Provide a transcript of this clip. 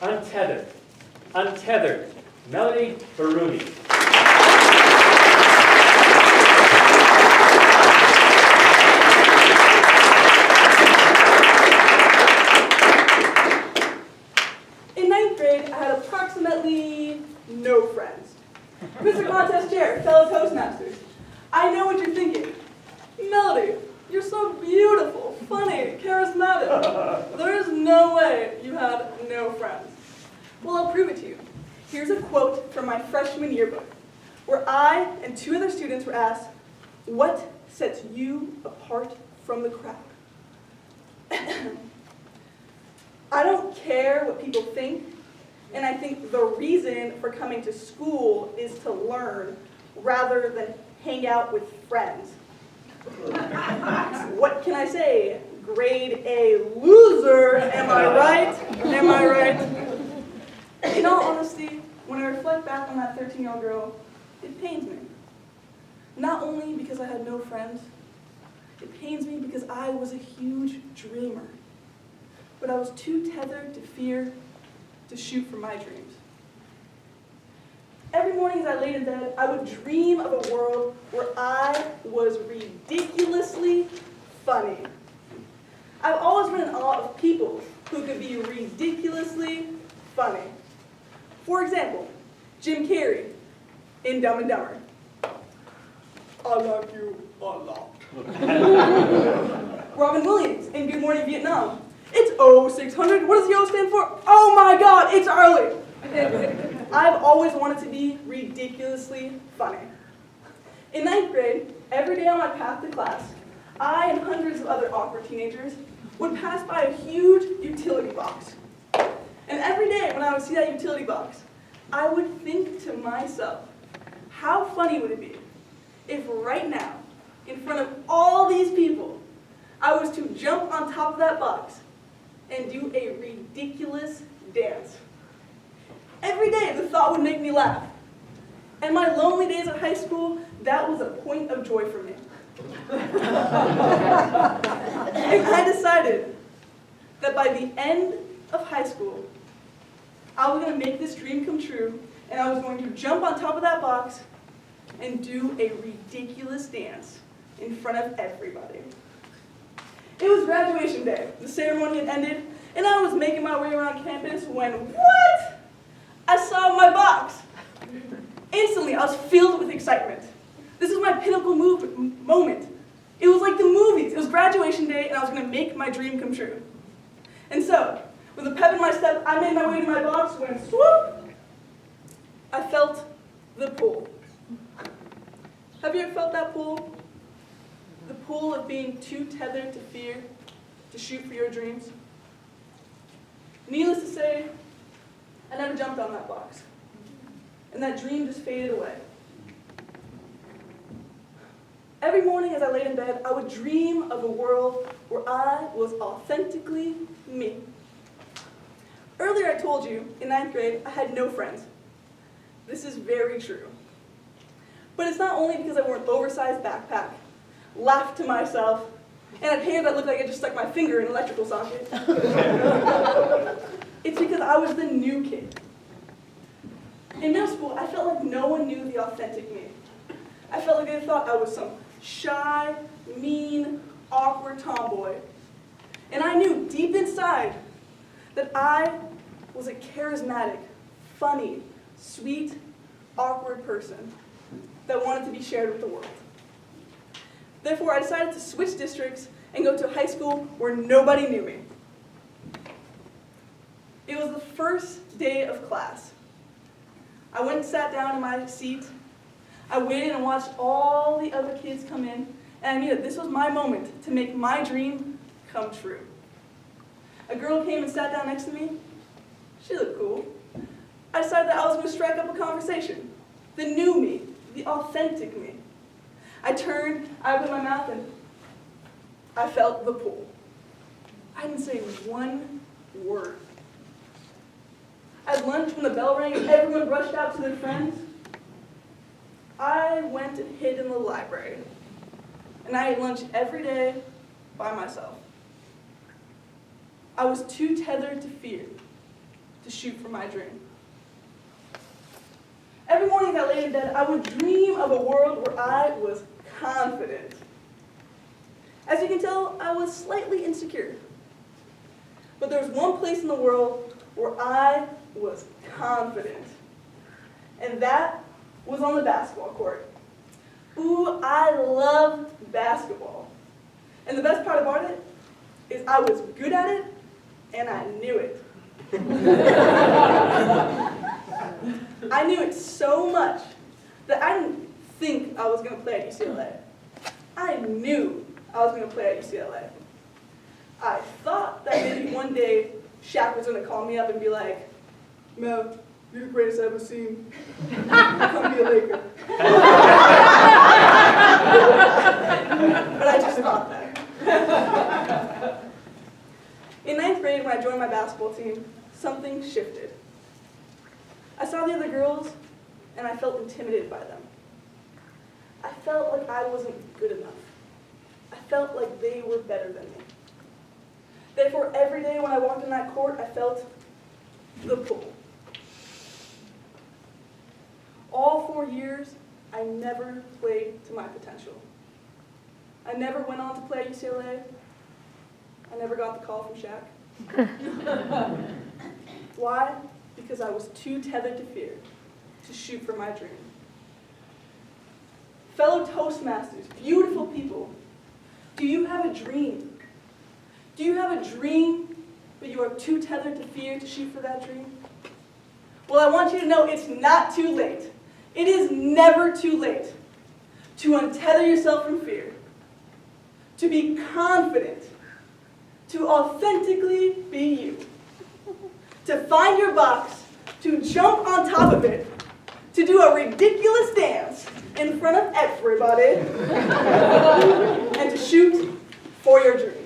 Untethered. Untethered. Melody Barooni. In ninth grade, I had approximately no friends. Mr. Contest Chair, fellow Toastmasters, I know what you're thinking. Melody, you're so beautiful, funny, charismatic. There is no way you had no friends. Well, I'll prove it to you. Here's a quote from my freshman yearbook, where I and two other students were asked, "What sets you apart from the crowd?" I don't care what people think, and I think the reason for coming to school is to learn rather than hang out with friends. What can I say? Grade A loser, am I right? Am I right? In all honesty, when I reflect back on that 13-year-old girl, it pains me. Not only because I had no friends, it pains me because I was a huge dreamer. But I was too tethered to fear to shoot for my dreams. Every morning as I laid in bed, I would dream of a world where I was ridiculously funny. I've always been in awe of people who could be ridiculously funny. For example, Jim Carrey in Dumb and Dumber. I love you a lot. Robin Williams in Good Morning Vietnam. It's 0600. What does the O stand for? Oh my God, it's early. I've always wanted to be ridiculously funny. In ninth grade, every day on my path to class, I and hundreds of other awkward teenagers would pass by a huge utility box. And every day when I would see that utility box, I would think to myself, how funny would it be if right now, in front of all these people, I was to jump on top of that box and do a ridiculous dance. Every day, the thought would make me laugh. And my lonely days at high school, that was a point of joy for me. And I decided that by the end of high school, I was going to make this dream come true, and I was going to jump on top of that box and do a ridiculous dance in front of everybody. It was graduation day. The ceremony had ended, and I was making my way around campus when, what? I saw my box. Instantly, I was filled with excitement. This was my pinnacle moment. It was like the movies. It was graduation day, and I was going to make my dream come true. And so, with a pep in my step, I made my way to my box when, swoop, I felt the pull. Have you ever felt that pull? The pull of being too tethered to fear to shoot for your dreams? Needless to say, I never jumped on that box. And that dream just faded away. Every morning as I laid in bed, I would dream of a world where I was authentically me. Earlier I told you, in ninth grade, I had no friends. This is very true. But it's not only because I wore an oversized backpack, laughed to myself, and had hair that looked like I just stuck my finger in an electrical socket. It's because I was the new kid. In middle school, I felt like no one knew the authentic me. I felt like they thought I was some shy, mean, awkward tomboy. And I knew deep inside that I was a charismatic, funny, sweet, awkward person that wanted to be shared with the world. Therefore, I decided to switch districts and go to a high school where nobody knew me. It was the first day of class. I went and sat down in my seat. I waited and watched all the other kids come in, and I knew that this was my moment to make my dream come true. A girl came and sat down next to me. She looked cool. I decided that I was going to strike up a conversation. The new me, the authentic me. I turned, I opened my mouth, and I felt the pull. I didn't say one word. At lunch, when the bell rang and everyone rushed out to their friends, I went and hid in the library. And I ate lunch every day by myself. I was too tethered to fear to shoot for my dream. Every morning as I lay in bed, I would dream of a world where I was confident. As you can tell, I was slightly insecure. But there was one place in the world where I was confident. And that was on the basketball court. Ooh, I love basketball. And the best part about it is I was good at it, and I knew it. I knew it so much that I didn't think I was going to play at UCLA. I knew I was going to play at UCLA. I thought that maybe one day Shaq was going to call me up and be like, "Mel, you're the greatest I've ever seen. Come be a Laker." But I just thought that. In 9th grade, when I joined my basketball team, something shifted. I saw the other girls, and I felt intimidated by them. I felt like I wasn't good enough. I felt like they were better than me. Therefore, every day when I walked in that court, I felt the pull. All 4 years, I never played to my potential. I never went on to play at UCLA. I never got the call from Shaq. Why? Because I was too tethered to fear to shoot for my dream. Fellow Toastmasters, beautiful people, do you have a dream? Do you have a dream, but you are too tethered to fear to shoot for that dream? Well, I want you to know it's not too late. It is never too late to untether yourself from fear, to be confident, to authentically be you, to find your box, to jump on top of it, to do a ridiculous dance in front of everybody, and to shoot for your dream.